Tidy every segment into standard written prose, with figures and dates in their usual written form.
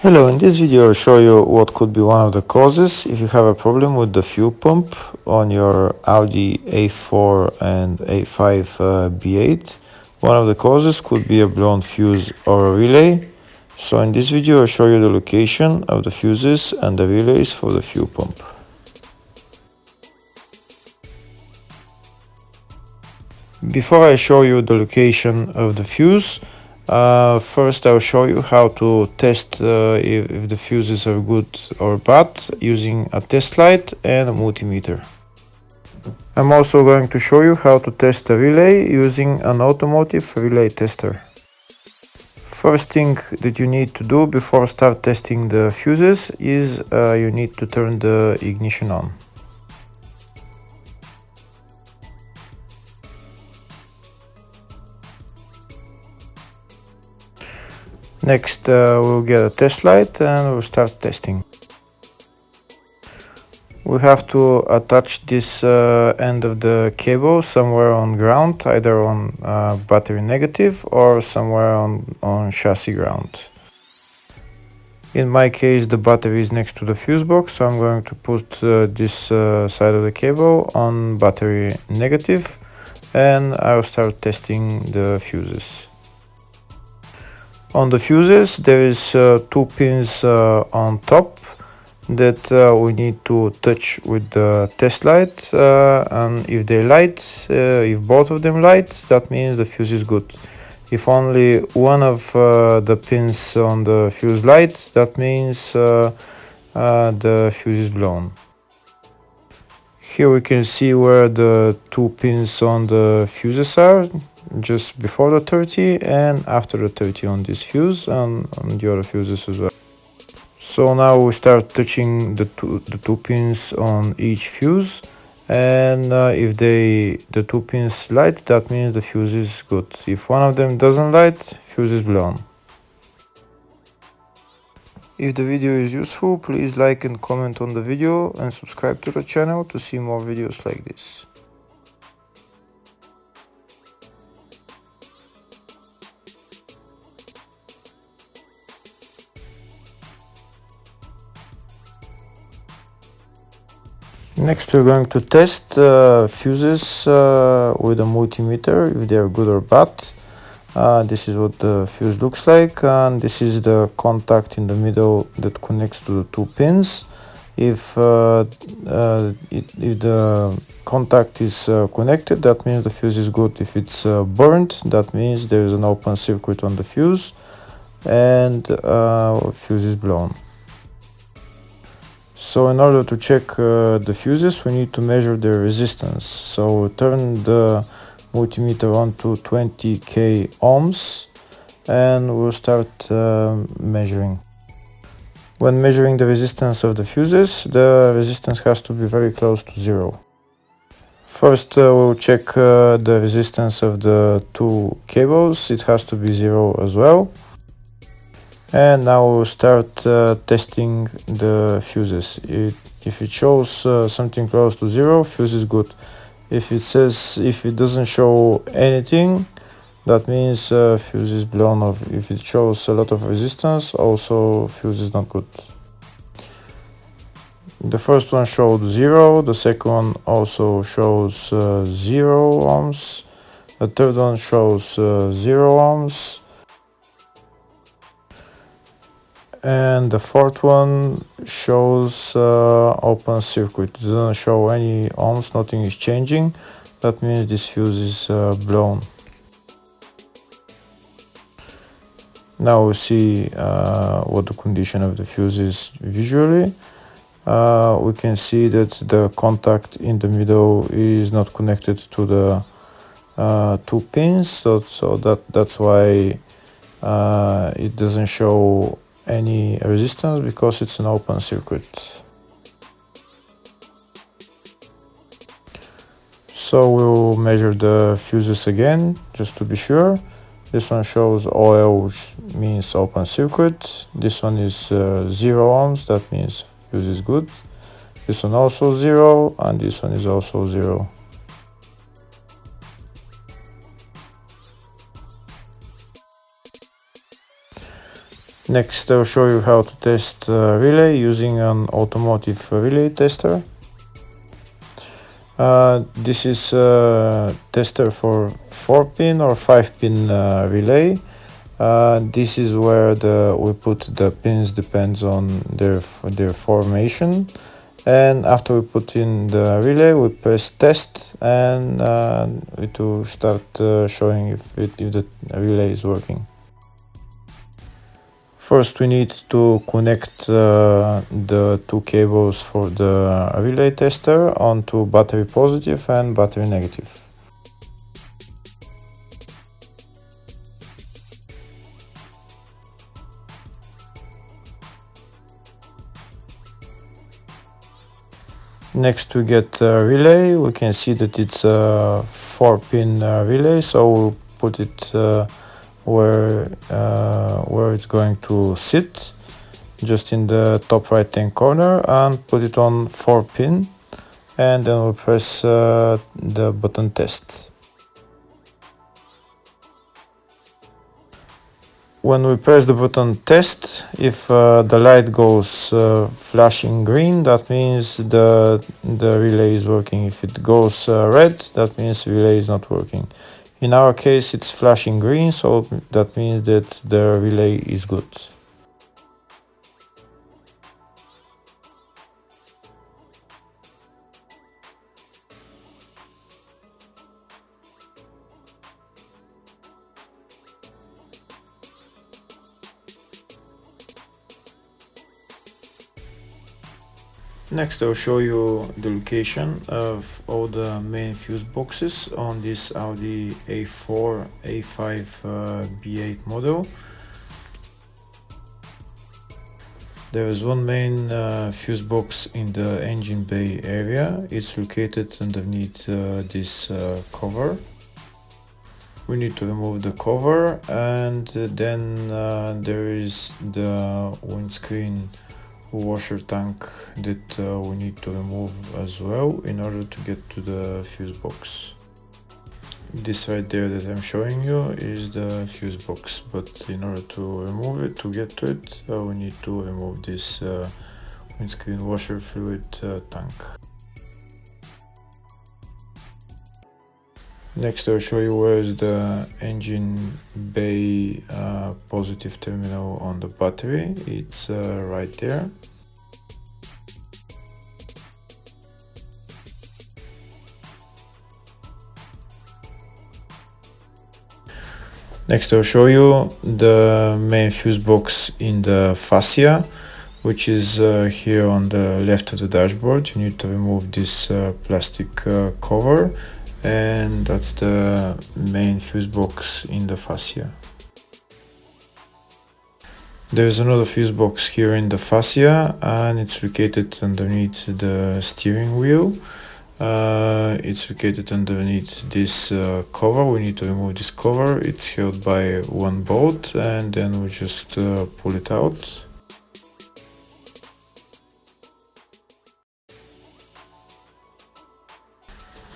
Hello, in this video I'll show you what could be one of the causes if you have a problem with the fuel pump on your Audi A4 and A5 B8. One of the causes could be a blown fuse or a relay. So in this video I'll show you the location of the fuses and the relays for the fuel pump. Before I show you the location of the fuse, first I'll show you how to test if the fuses are good or bad using a test light and a multimeter. I'm also going to show you how to test a relay using an automotive relay tester. First thing that you need to do before start testing the fuses is you need to turn the ignition on. Next we'll get a test light and we'll start testing. We have to attach this end of the cable somewhere on ground, either on battery negative or somewhere on chassis ground. In my case the battery is next to the fuse box, so I'm going to put this side of the cable on battery negative and I'll start testing the fuses. On the fuses there is two pins on top that we need to touch with the test light, and if they light, if both of them light, that means the fuse is good. If only one of the pins on the fuse light, that means the fuse is blown. Here we can see where the two pins on the fuses are, just before the 30 and after the 30 on this fuse and on the other fuses as well. So now we start touching the two pins on each fuse, and if the two pins light, that means the fuse is good. If one of them doesn't light, fuse is blown. If the video is useful, please like and comment on the video and subscribe to the channel to see more videos like this. Next we're going to test fuses with a multimeter, if they are good or bad. This is what the fuse looks like, and this is the contact in the middle that connects to the two pins. If the contact is connected, that means the fuse is good. If it's burnt, that means there is an open circuit on the fuse and fuse is blown. So in order to check the fuses, we need to measure their resistance. So we turn the multimeter on to 20k ohms and we'll start measuring. When measuring the resistance of the fuses, the resistance has to be very close to zero. First we'll check the resistance of the two cables. It has to be zero as well. And now we'll start testing the fuses. If it shows something close to zero, fuse is good. If it doesn't show anything, that means fuse is blown off. If it shows a lot of resistance, also fuse is not good. The first one showed zero, the second one also shows 0 ohms, the third one shows 0 ohms. And the fourth one shows open circuit. It doesn't show any ohms, nothing is changing. That means this fuse is blown. Now we see what the condition of the fuse is visually. We can see that the contact in the middle is not connected to the two pins, so that's why it doesn't show any resistance, because it's an open circuit. So we'll measure the fuses again just to be sure. This one shows OL, which means open circuit. This one is 0 ohms, that means fuse is good. This one also 0, and this one is also 0. Next, I'll show you how to test relay using an automotive relay tester. This is a tester for 4-pin or 5-pin relay. This is where we put the pins, depends on their formation. And after we put in the relay, we press test, and it will start showing if the relay is working. First, we need to connect the two cables for the relay tester onto battery positive and battery negative. Next, we get a relay. We can see that it's a 4-pin relay, so we'll put it where it's going to sit, just in the top right hand corner, and put it on 4-pin, and then we'll press the button test. When we press the button test, if the light goes flashing green, that means the relay is working. If it goes red, that means the relay is not working. In our case, it's flashing green, so that means that the relay is good. Next, I'll show you the location of all the main fuse boxes on this Audi A4 A5 B8 model. There is one main fuse box in the engine bay area. It's located underneath this cover. We need to remove the cover, and then there is the windscreen washer tank that we need to remove as well in order to get to the fuse box. This right there that I'm showing you is the fuse box, but in order to remove it, to get to it, we need to remove this windscreen washer fluid tank. Next, I'll show you where is the engine bay positive terminal on the battery. It's right there. Next, I'll show you the main fuse box in the fascia, which is here on the left of the dashboard. You need to remove this plastic cover, and that's the main fuse box in the fascia. There's another fuse box here in the fascia, and it's located underneath the steering wheel. It's located underneath this cover. We need to remove this cover. It's held by one bolt, and then we just pull it out.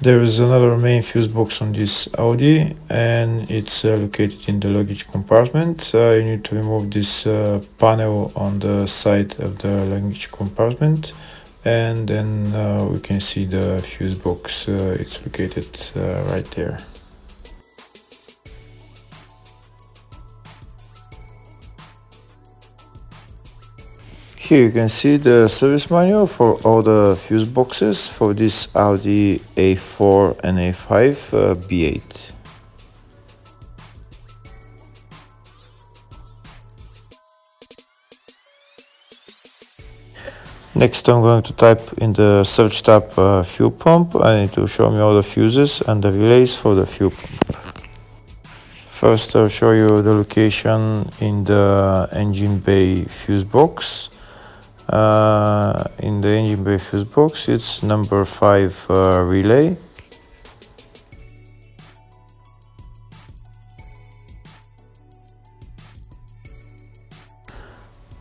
There is another main fuse box on this Audi, and it's located in the luggage compartment. You need to remove this panel on the side of the luggage compartment, and then we can see the fuse box. It's located right there. Here you can see the service manual for all the fuse boxes for this Audi A4 and A5 B8. Next, I'm going to type in the search tab fuel pump, and it will show me all the fuses and the relays for the fuel pump. First, I'll show you the location in the engine bay fuse box. In the engine bay fuse box, it's number 5 relay.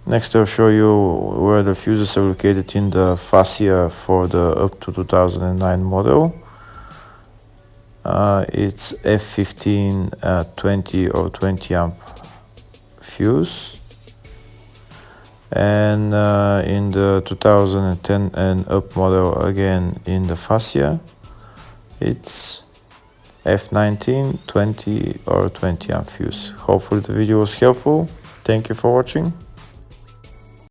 Next, I'll show you where the fuses are located in the fascia for the up to 2009 model. It's F15 20 or 20 amp fuse. and in the 2010 and up model again in the fascia it's F19, 20 or 20 amp fuse. Hopefully the video was helpful. Thank you for watching.